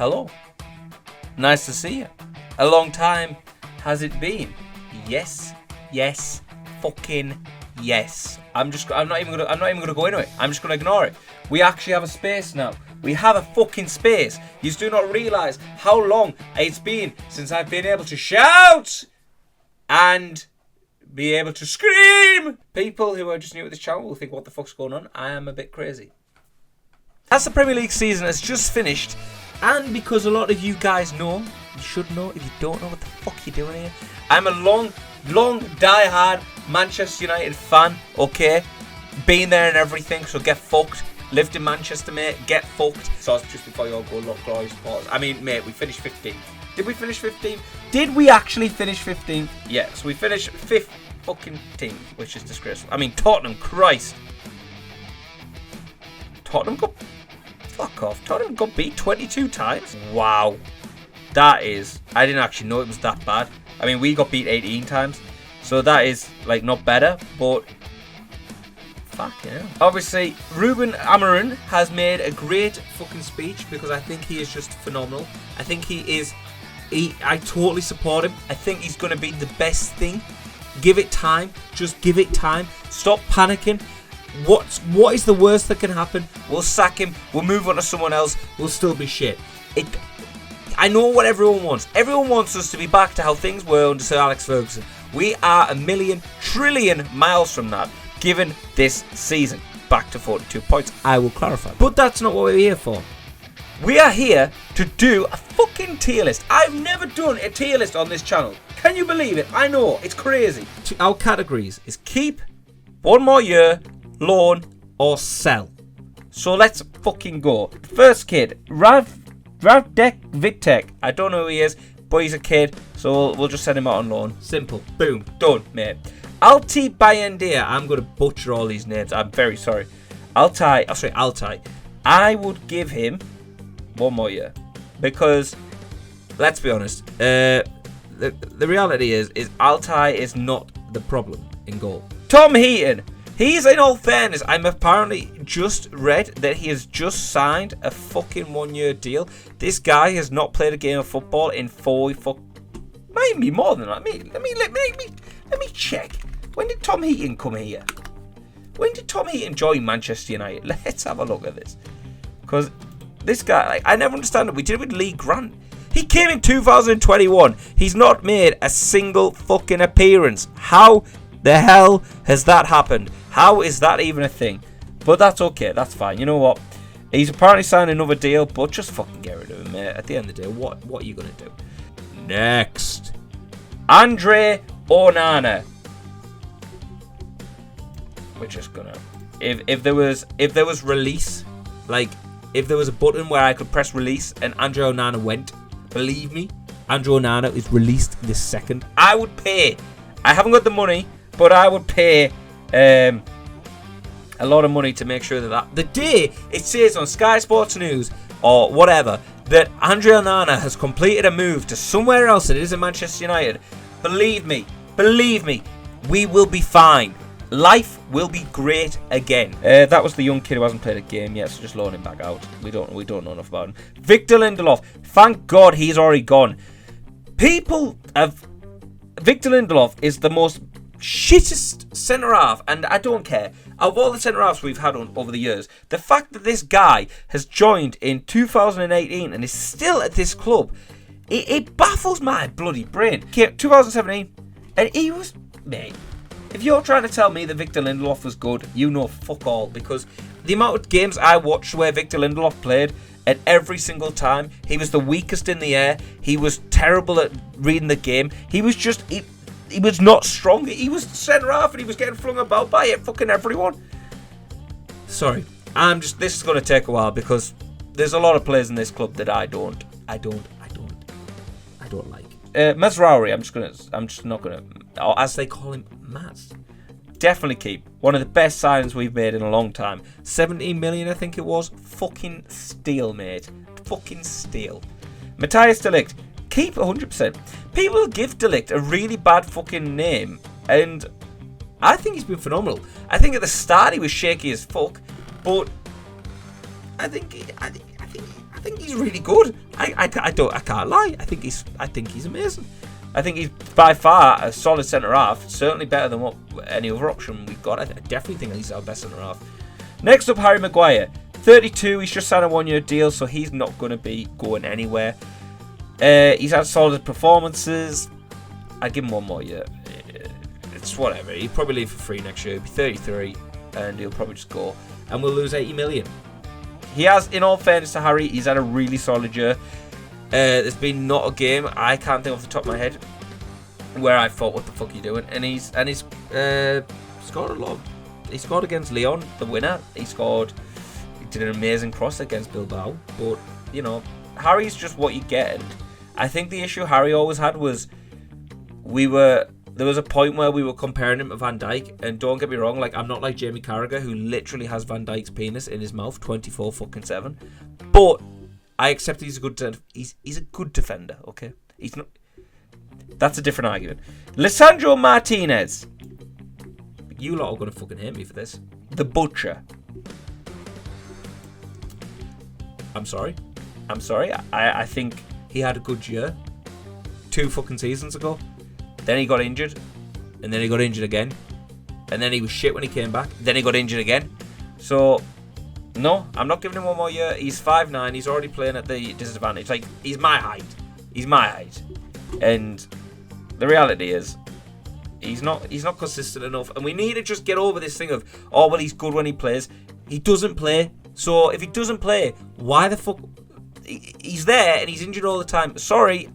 hello. Nice to see you. A long time has it been? Yes, fucking yes. I'm not even gonna go into it. I'm just gonna ignore it. We actually have a space now. We have a fucking space. You do not realise how long it's been since I've been able to shout and be able to scream. People who are just new to this channel will think, what the fuck's going on? I am a bit crazy. As the Premier League season has just finished, and because a lot of you guys know, you should know, if you don't know what the fuck you're doing here, I'm a long die-hard Manchester United fan, okay? Been there and everything, so get fucked. Lived in Manchester, mate, get fucked. So just before you all go, look, glorious pause. I mean, mate, we finished 15th. Did we finish 15th? Did we actually finish 15th? Yeah, so we finished 5th fucking team, which is disgraceful. I mean, Tottenham, Christ. Tottenham got... Fuck off. Tottenham got beat 22 times? Wow. That is... I didn't actually know it was that bad. I mean, we got beat 18 times. So that is, like, not better, but... Fuck yeah. Obviously, Ruben Amorim has made a great fucking speech because I think he is just phenomenal. I think he is... I totally support him. I think he's going to be the best thing. Give it time. Just give it time. Stop panicking. What is the worst that can happen? We'll sack him. We'll move on to someone else. We'll still be shit. I know what everyone wants. Everyone wants us to be back to how things were under Sir Alex Ferguson. We are a million trillion miles from that, given this season. Back to 42 points. I will clarify. But that's not what we're here for. We are here to do a fucking tier list. I've never done a tier list on this channel. Can you believe it? I know. It's crazy. Our categories is keep, 1 more year, loan, or sell. So let's fucking go. First kid, Ravdek Vitek. I don't know who he is, but he's a kid, so we'll just send him out on loan. Simple. Boom. Done, mate. Alti Bayendia. I'm going to butcher all these names. I'm very sorry. Altai. I would give him 1 more year. Because, let's be honest, the reality is Altai is not the problem in goal. Tom Heaton. He's, in all fairness, I'm apparently just read that he has just signed a fucking 1-year deal. This guy has not played a game of football in 4 might be more than that. Let me check. When did Tom Heaton come here? When did Tom Heaton join Manchester United? Let's have a look at this. Because this guy, like, I never understand it. We did it with Lee Grant. He came in 2021. He's not made a single fucking appearance. How the hell has that happened? How is that even a thing? But that's okay. That's fine. You know what? He's apparently signed another deal, but just fucking get rid of him, mate. At the end of the day, what are you going to do? Next. Andre Onana. We're just gonna... If there was release, like, if there was a button where I could press release and Andre Onana went, believe me, Andre Onana is released this second. I would pay. I haven't got the money, but I would pay a lot of money to make sure that the day it says on Sky Sports News or whatever that Andre Onana has completed a move to somewhere else that isn't Manchester United, believe me, we will be fine. Life will be great again. That was the young kid who hasn't played a game yet, so just loan him back out. We don't know enough about him. Victor Lindelof. Thank God he's already gone. Victor Lindelof is the most shittest centre-half, and I don't care. Of all the centre-halves we've had over the years, the fact that this guy has joined in 2018 and is still at this club, it baffles my bloody brain. 2017, and he was... Mate, if you're trying to tell me that Victor Lindelof was good, you know fuck all, because the amount of games I watched where Victor Lindelof played, and every single time, he was the weakest in the air, he was terrible at reading the game, he was just... He was not strong. He was centre-half and he was getting flung about by fucking everyone. Sorry. This is going to take a while because there's a lot of players in this club that I don't like. Mazraoui, I'm just not gonna, or as they call him, Maz. Definitely keep. One of the best signings we've made in a long time. 17 million, I think it was. Fucking steal, mate. Fucking steal. Matthias de Ligt. Keep 100%. People give de Ligt a really bad fucking name, and I think he's been phenomenal. I think at the start he was shaky as fuck, but I think think he's really good. I can't lie. I think he's amazing. I think he's by far a solid centre half. Certainly better than what any other option we've got. I definitely think he's our best centre half. Next up, Harry Maguire, 32. He's just signed a 1-year deal, so he's not going to be going anywhere. He's had solid performances. I'd give him 1 more year. It's whatever. He'll probably leave for free next year. He'll be 33, and he'll probably just go. And we'll lose 80 million. He has, in all fairness to Harry, he's had a really solid year. There's been not a game, I can't think off the top of my head, where I thought, what the fuck are you doing? And he's scored a lot. He scored against Leon, the winner. He did an amazing cross against Bilbao. But, you know, Harry's just what you get. And I think the issue Harry always had was there was a point where we were comparing him to Van Dijk, and don't get me wrong, like, I'm not like Jamie Carragher, who literally has Van Dijk's penis in his mouth 24/7. But I accept he's a good defender, okay? He's not. That's a different argument. Lisandro Martinez. You lot are gonna fucking hate me for this. The Butcher. I'm sorry. I think he had a good year 2 fucking seasons ago. Then he got injured, and then he got injured again, and then he was shit when he came back. Then he got injured again. So, no, I'm not giving him 1 more year. He's 5'9". He's already playing at the disadvantage. Like, he's my height. And the reality is, he's not consistent enough. And we need to just get over this thing of, oh, well, he's good when he plays. He doesn't play. So if he doesn't play, why the fuck? He's there and he's injured all the time. Sorry,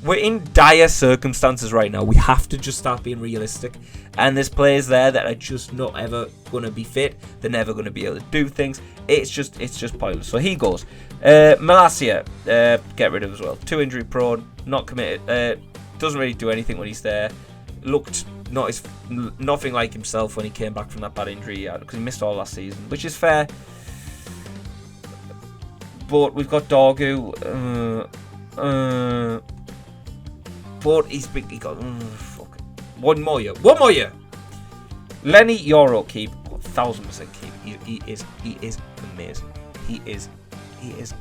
we're in dire circumstances right now. We have to just start being realistic. And there's players there that are just not ever going to be fit. They're never going to be able to do things. It's just pointless. So he goes. Malacia, get rid of as well. 2 injury prone, not committed. Doesn't really do anything when he's there. Looked nothing like himself when he came back from that bad injury he had, because he missed all last season, which is fair. But we've got Dorgu. But he got fuck. 1 more year. Lenny Yoro keep. 1000% keep. He is amazing. He is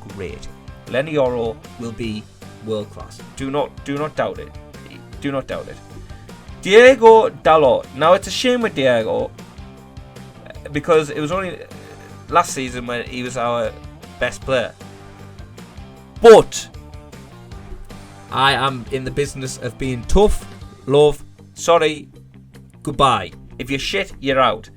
great. Lenny Yoro will be world class. Do not doubt it. Do not doubt it. Diego Dalot. Now it's a shame with Diego, because it was only last season when he was our best player. But I am in the business of being tough, love, sorry, goodbye. If you're shit, you're out.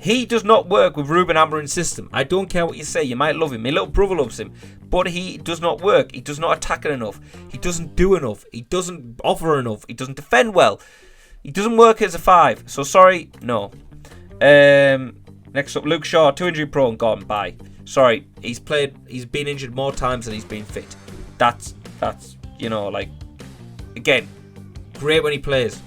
He does not work with Ruben Amorim's system. I don't care what you say. You might love him. My little brother loves him. But he does not work. He does not attack it enough. He doesn't do enough. He doesn't offer enough. He doesn't defend well. He doesn't work as a 5. So sorry, no. Next up, Luke Shaw, 2 injury prone, gone, bye. Sorry, he's been injured more times than he's been fit. That's again, great when he plays.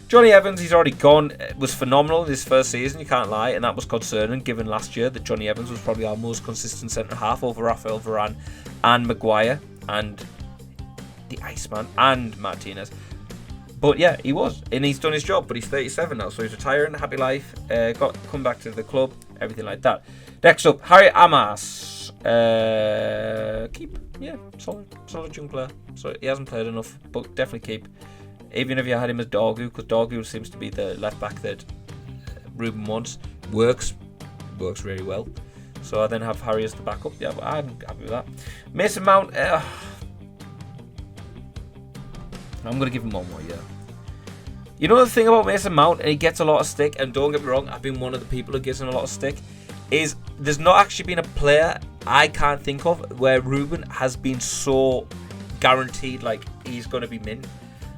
Johnny Evans, he's already gone. It was phenomenal in his first season, you can't lie, and that was concerning given last year that Johnny Evans was probably our most consistent centre half over Rafael Varane and Maguire and the Iceman and Martinez. But yeah, he was, and he's done his job. But he's 37 now, so he's retiring, happy life. Come back to the club, everything like that. Next up, Harry Amas. Keep, yeah, solid young player. So he hasn't played enough, but definitely keep. Even if you had him as Dorgu, because Dorgu seems to be the left back that Ruben wants. Works really well. So I then have Harry as the backup. Yeah, but I'm happy with that. Mason Mount. I'm going to give him 1 more year. You know the thing about Mason Mount, and he gets a lot of stick, and don't get me wrong, I've been one of the people who gives him a lot of stick, is there's not actually been a player I can't think of where Ruben has been so guaranteed like he's going to be mint.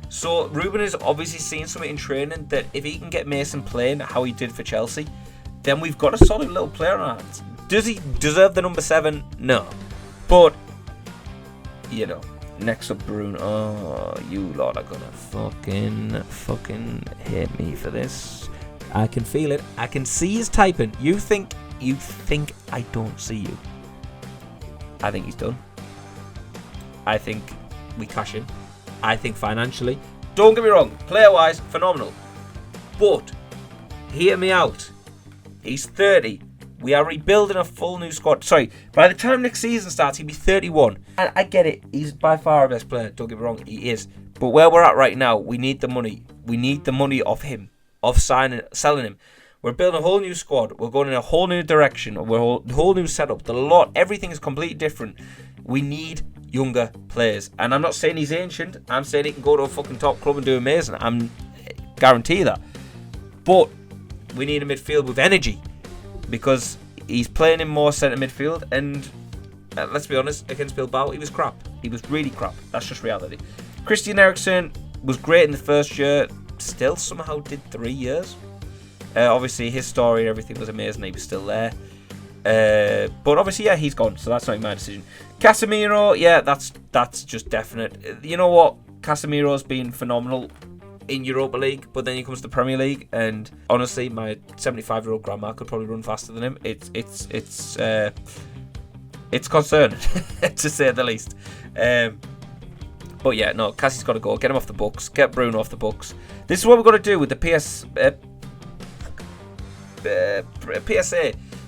So Ruben has obviously seen something in training that if he can get Mason playing how he did for Chelsea, then we've got a solid little player on our hands. Does he deserve the number 7? No. But, next up, Bruno. Oh, you lot are gonna fucking hate me for this. I can feel it. I can see he's typing. You think I don't see you. I think he's done. I think we cash in. I think financially, don't get me wrong, player-wise, phenomenal. But, hear me out. He's 30. We are rebuilding a full new squad. Sorry, by the time next season starts, he'll be 31. And I get it. He's by far our best player. Don't get me wrong. He is. But where we're at right now, we need the money. We need the money off him. Of selling him. We're building a whole new squad. We're going in a whole new direction. We're a whole new setup. Everything is completely different. We need younger players. And I'm not saying he's ancient. I'm saying he can go to a fucking top club and do amazing. I'm guarantee that. But we need a midfield with energy. Because he's playing in more centre midfield. And let's be honest, against Bilbao, he was crap. He was really crap. That's just reality. Christian Eriksen was great in the first year. Still somehow did 3 years. Obviously, his story and everything was amazing. He was still there. But obviously, yeah, he's gone. So that's not my decision. Casemiro, yeah, that's just definite. You know what? Casemiro's been phenomenal in Europa League. But then he comes to the Premier League. And honestly, my 75-year-old grandma could probably run faster than him. It's concerning, to say the least. But yeah, no, Cassie's got to go. Get him off the books. Get Bruno off the books. This is what we're going to do with the PSA.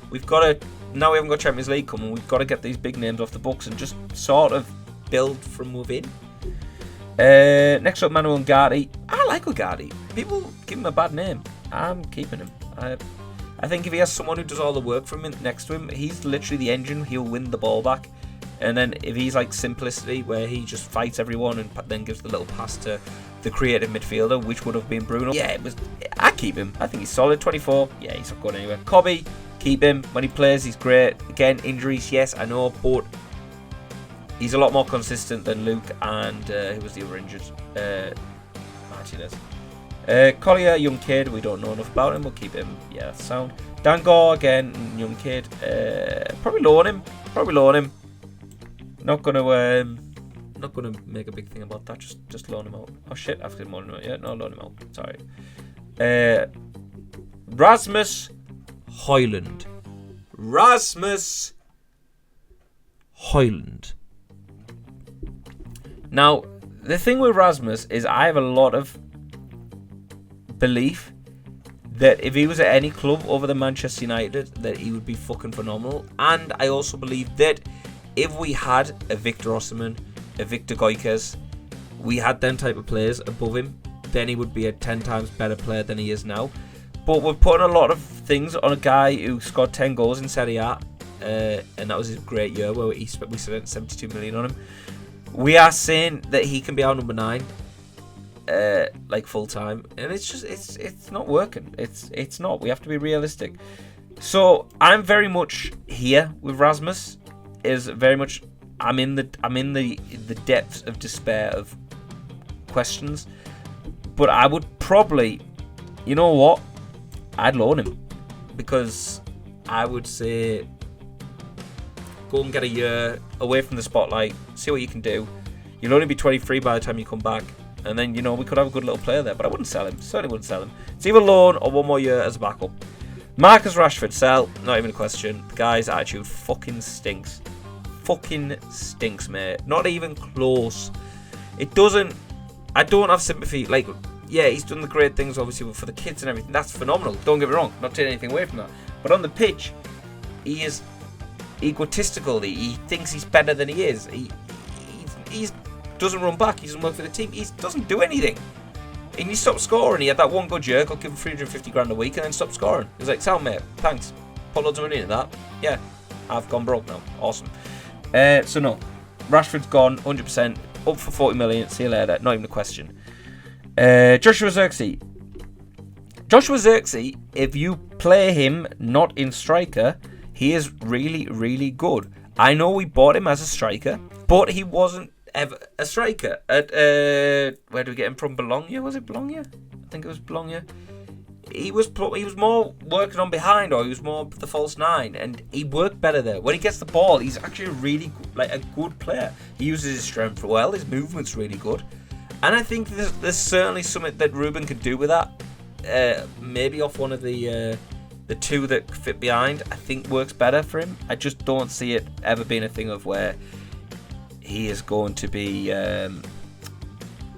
We've got to, now we haven't got Champions League coming, we've got to get these big names off the books and just sort of build from within. Next up, Manuel Ugarte. I like Ugarte. People give him a bad name. I'm keeping him. I think if he has someone who does all the work for him next to him, he's literally the engine. He'll win the ball back. And then if he's like Simplicity, where he just fights everyone and then gives the little pass to the creative midfielder, which would have been Bruno. Yeah, I keep him. I think he's solid. 24. Yeah, he's not going anywhere. Kobe, keep him. When he plays, he's great. Again, injuries, yes, I know, but he's a lot more consistent than Luke and who was the other injured? Martinez. Collier, young kid. We don't know enough about him. We'll keep him. Yeah, that's sound. Dango, again, young kid. Probably loan him. Not gonna make a big thing about that. Just loan him out. Oh shit, I've loan him out. Yeah, no, loan him out. Sorry. Rasmus Højlund. Now, the thing with Rasmus is I have a lot of belief that if he was at any club other than Manchester United, that he would be fucking phenomenal. And I also believe that if we had a Victor Osimhen, a Victor Gyökeres, we had them type of players above him, then he would be a 10 times better player than he is now. But we're putting a lot of things on a guy who scored 10 goals in Serie A, and that was his great year where we spent 72 million on him. We are saying that he can be our number 9, like full time, and it's not working. It's not. We have to be realistic. So I'm very much here with Rasmus. Is very much I'm in the depths of despair of questions, but I would probably, you know what, I'd loan him, because I would say go and get a year away from the spotlight, see what you can do. You'll only be 23 by the time you come back, and then we could have a good little player there. But I wouldn't sell him. Certainly wouldn't sell him. It's either loan or 1 more year as a backup. Marcus Rashford, sell. Not even a question. The guy's attitude fucking stinks. Fucking stinks, mate. Not even close. It doesn't. I don't have sympathy. Like, yeah, he's done the great things, obviously, for the kids and everything. That's phenomenal. Don't get me wrong. Not taking anything away from that. But on the pitch, he is egotistical. He thinks he's better than he is. He doesn't run back. He doesn't work for the team. He doesn't do anything. And he stopped scoring. He had that one good year. Got given 350 grand a week and then stopped scoring. He was like, sound mate, thanks. Put loads of money into that. Yeah, I've gone broke now. Awesome. So no, Rashford's gone 100%. Up for 40 million. See you later. Not even a question. Joshua Zirkzee. Joshua Zirkzee, if you play him not in striker, he is really, really good. I know we bought him as a striker, but he wasn't ever a striker. At where do we get him from? Bologna? Was it Bologna? I think it was Bologna. He was more working on behind, or he was more the false 9, and he worked better there. When he gets the ball, he's actually really a good player. He uses his strength well. His movement's really good, and I think there's certainly something that Ruben could do with that. Maybe off one of the 2 that fit behind, I think works better for him. I just don't see it ever being a thing of where he is going to be a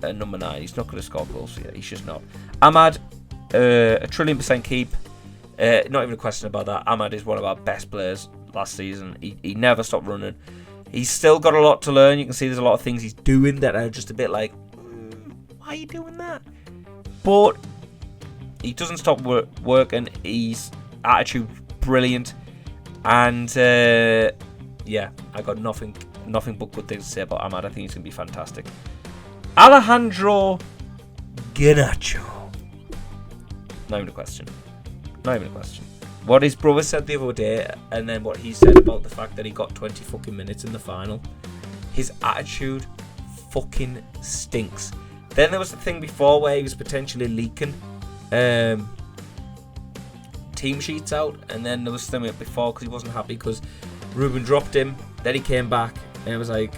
number 9. He's not going to score goals yet. He's just not. Ahmad, a 1,000,000,000% keep. Not even a question about that. Ahmad is one of our best players last season. He never stopped running. He's still got a lot to learn. You can see there's a lot of things he's doing that are just a bit like, why are you doing that? But he doesn't stop working. His attitude brilliant. And yeah, I got nothing but good things to say about Ahmad. I think he's going to be fantastic. Alejandro Garnacho. Not even a question. What his brother said the other day, and then what he said about the fact that he got 20 fucking minutes in the final. His attitude fucking stinks. Then there was the thing before where he was potentially leaking team sheets out, and then there was something before because he wasn't happy because Ruben dropped him. Then he came back, and it was like,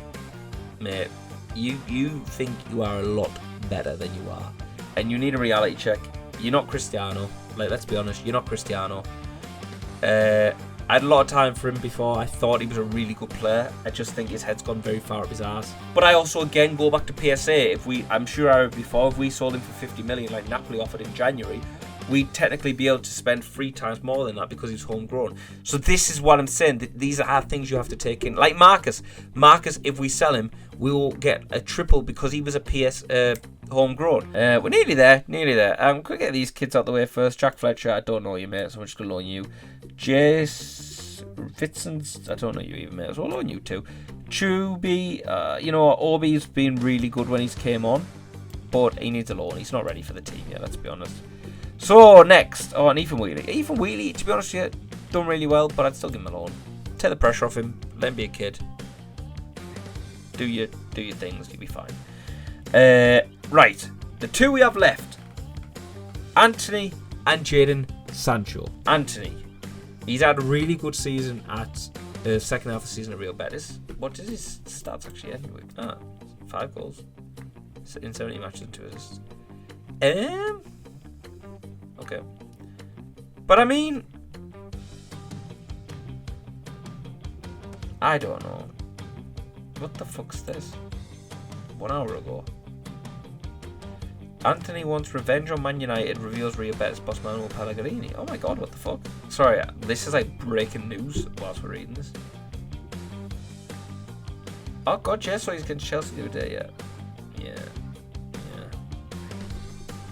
mate, you think you are a lot better than you are, and you need a reality check. You're not Cristiano. Like, let's be honest, you're not Cristiano. I had a lot of time for him before. I thought he was a really good player. I just think his head's gone very far up his ass. But I also, again, go back to PSA. I'm sure I heard before, if we sold him for 50 million like Napoli offered in January, we'd technically be able to spend 3 times more than that because he's homegrown. So this is what I'm saying. These are things you have to take in. Like Marcus, if we sell him, we will get a triple because he was a homegrown. We're nearly there. Could we get these kids out the way first? Jack Fletcher, I don't know you, mate, so I'm just going to loan you. Jace Fitzens, I don't know you even, mate, so I'll loan you too. Chuby, Obi's been really good when he's came on, but he needs a loan. He's not ready for the team yet, let's be honest. So next, and Ethan Wheatley. Ethan Wheatley, to be honest with you, done really well, but I'd still give him a loan. Take the pressure off him. Let him be a kid. Do your things. You'll be fine. Right, the two we have left: Anthony and Jadon Sancho. Anthony, he's had a really good season at the second half of the season at Real Betis. What is his stats actually anyway? 5 goals in 70 matches and 2 assists. Okay. But I mean, I don't know. What the fuck's this? 1 hour ago. Anthony wants revenge on Man United, reveals Real Betis boss Manuel Pellegrini. Oh my god, what the fuck? Sorry, this is like breaking news whilst we're reading this. Oh god, yeah, so he's against Chelsea the other day,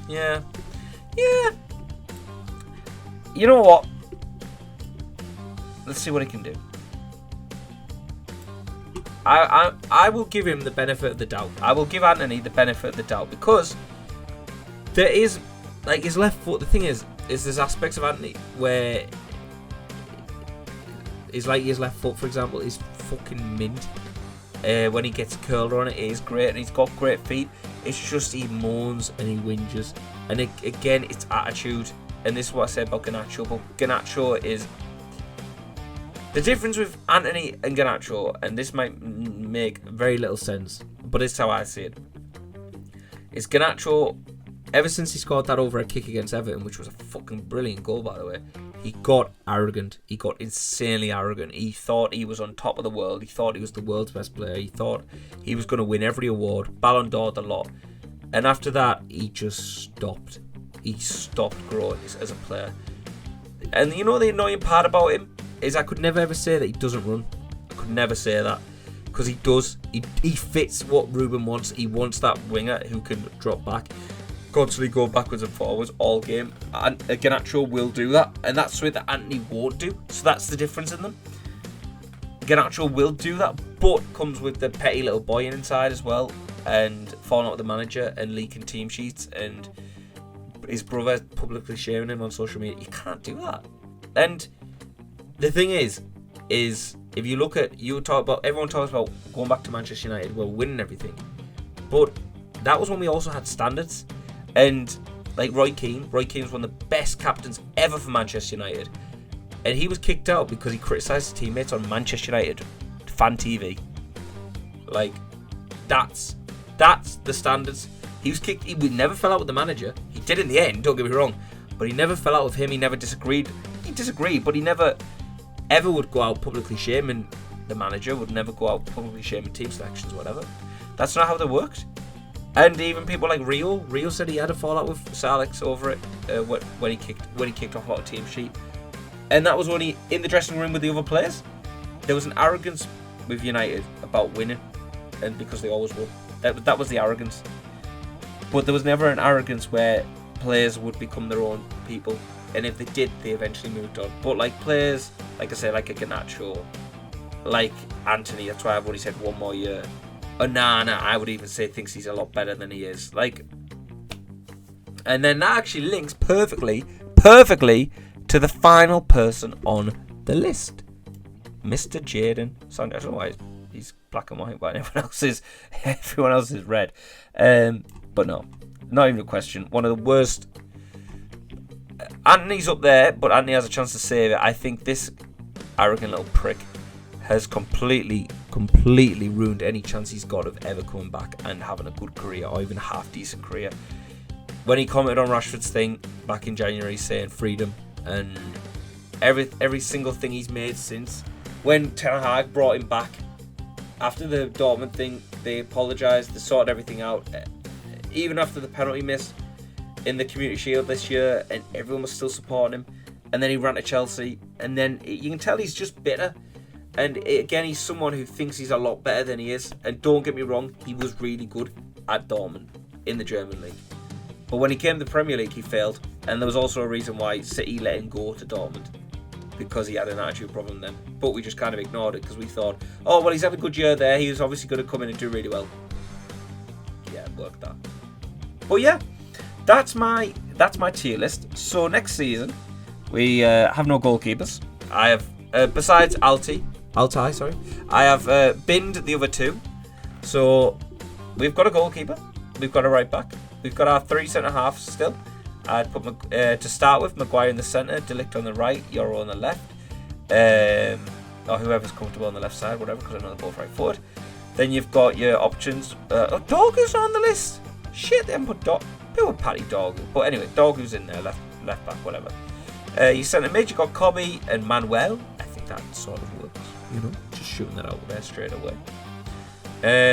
yeah. You know what? Let's see what he can do. I will give him the benefit of the doubt. I will give Anthony the benefit of the doubt because there is, like, his left foot. The thing is there's aspects of Anthony where his left foot, for example, is fucking mint. When he gets curled on it is great, and he's got great feet. It's just he moans and he whinges, and again, it's attitude. And this is what I said about Garnacho. But Garnacho is the difference with Anthony and Garnacho, and this might make very little sense, but it's how I see it. Is Garnacho, ever since he scored that overhead kick against Everton, which was a fucking brilliant goal, by the way, he got arrogant. He got insanely arrogant. He thought he was on top of the world. He thought he was the world's best player. He thought he was going to win every award, Ballon d'Or, the lot. And after that, he just stopped. He stopped growing as a player. And you know the annoying part about him is I could never ever say that he doesn't run. I could never say that. Because he does. He fits what Ruben wants. He wants that winger who can drop back, constantly go backwards and forwards all game. And Garnacho will do that. And that's something that Anthony won't do. So that's the difference in them. Garnacho will do that, but comes with the petty little boy inside as well. And falling out with the manager and leaking team sheets and his brother publicly sharing him on social media. You can't do that. And the thing is if you look at, everyone talks about going back to Manchester United, well, winning everything, but that was when we also had standards. And like Roy Keane was one of the best captains ever for Manchester United, and he was kicked out because he criticised his teammates on Manchester United fan TV. Like, that's the standards. He was kicked. He never fell out with the manager. He did in the end, don't get me wrong, but he never fell out with him. He never disagreed. He disagreed, but he never ever would go out publicly shaming the manager. Would never go out publicly shaming team selections, whatever. That's not how they worked. And even people like Rio said he had a fallout with Sir Alex over it when he kicked off a lot of team sheet, and that was only in the dressing room with the other players. There was an arrogance with United about winning, and because they always won, that was the arrogance. But there was never an arrogance where players would become their own people, and if they did, they eventually moved on. But like players, like I said, like a Garnacho, like Anthony, that's why I've only said 1 more year. Onana, I would even say thinks he's a lot better than he is. Like, and then that actually links perfectly to the final person on the list, Mr. Jadon Sancho. I don't know why he's black and white, but everyone else is red. But no, not even a question. One of the worst. Anthony's up there, but Anthony has a chance to save it. I think this arrogant little prick has completely ruined any chance he's got of ever coming back and having a good career or even a half decent career. When he commented on Rashford's thing back in January saying freedom and every single thing he's made since, when Ten Hag brought him back after the Dortmund thing, they apologised, they sorted everything out, even after the penalty miss in the Community Shield this year, and everyone was still supporting him. And then he ran to Chelsea, and then you can tell he's just bitter. And again, he's someone who thinks he's a lot better than he is. And don't get me wrong, he was really good at Dortmund in the German league. But when he came to the Premier League, he failed. And there was also a reason why City let him go to Dortmund, because he had an attitude problem then. But we just kind of ignored it because we thought, oh, well, he's had a good year there. He was obviously going to come in and do really well. Yeah, it worked that. But yeah, that's my tier list. So next season, we have no goalkeepers. I have, besides Altai, I have binned the other two. So we've got a goalkeeper, we've got a right back, we've got our 3 centre halves still. I'd put to start with Maguire in the centre, De Ligt on the right, Euro on the left, or whoever's comfortable on the left side, whatever, because I know they're both right forward. Then you've got your options. Dorgu's on the list. Shit, they haven't put Dog. They would Paddy Dorgu, but anyway, Dorgu's in there, left back, whatever. You centre mid, you got Kobe and Manuel. I think that sort of works, just shooting that out there straight away.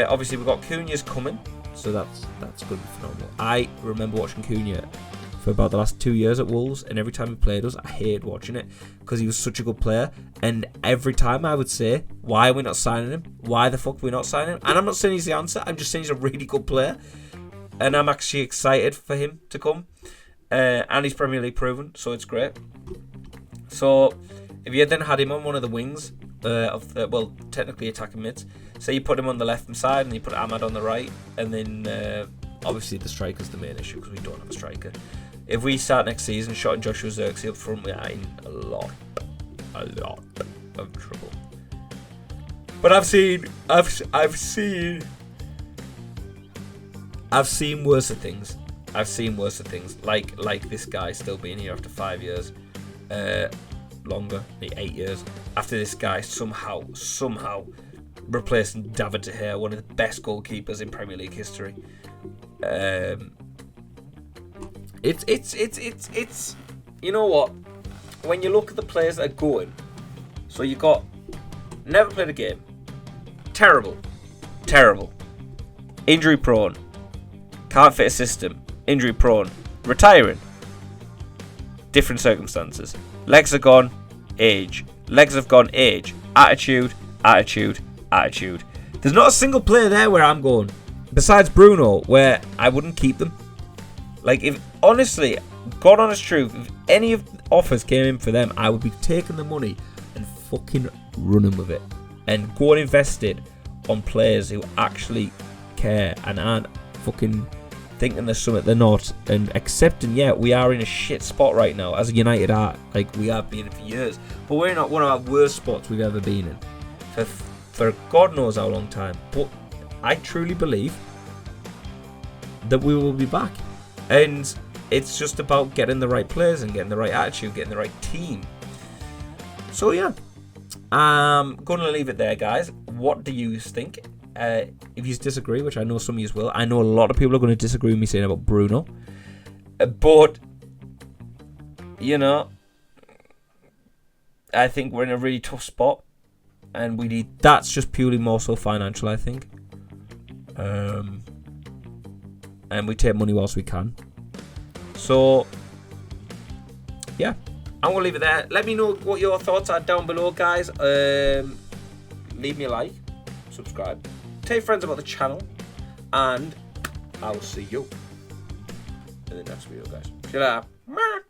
Obviously we've got Cunha's coming, so that's good and phenomenal. I remember watching Cunha for about the last 2 years at Wolves, and every time he played us, I hated watching it because he was such a good player. And every time I would say, why are we not signing him? Why the fuck are we not signing him? And I'm not saying he's the answer, I'm just saying he's a really good player, and I'm actually excited for him to come. And he's Premier League proven, so it's great. So if you then had him on one of the wings technically attacking mids, so you put him on the left hand side and you put Ahmad on the right, and then obviously the striker's the main issue because we don't have a striker. If we start next season shotting Joshua Zirkzee up front, we are in a lot of trouble. But I've seen worse things. I've seen worse things, like this guy still being here after 5 years, longer, 8 years, after this guy somehow replacing David De Gea, one of the best goalkeepers in Premier League history. It's you know what? When you look at the players that are going, so you got never played a game, terrible, injury prone, can't fit a system, injury prone, retiring, different circumstances, legs are gone, age, legs have gone, age, attitude. There's not a single player there where I'm going, besides Bruno, where I wouldn't keep them. Like, if honestly, God honest truth, if any of the offers came in for them, I would be taking the money and fucking running with it and go and invest it on players who actually care and aren't fucking thinking they're something they're not, and accepting, yeah, we are in a shit spot right now as a United are. Like, we have been in for years, but we're not one of our worst spots we've ever been in for God knows how long time. But I truly believe that we will be back, and it's just about getting the right players and getting the right attitude, getting the right team. So yeah, I'm gonna leave it there, guys. What do you think? If you disagree, which I know some of you will, I know a lot of people are going to disagree with me saying about Bruno, but I think we're in a really tough spot, and that's just purely more so financial, I think. and we take money whilst we can. So, yeah, I'm gonna leave it there. Let me know what your thoughts are down below, guys. Leave me a like, subscribe, tell your friends about the channel, and I will see you in the next video, guys. See you later.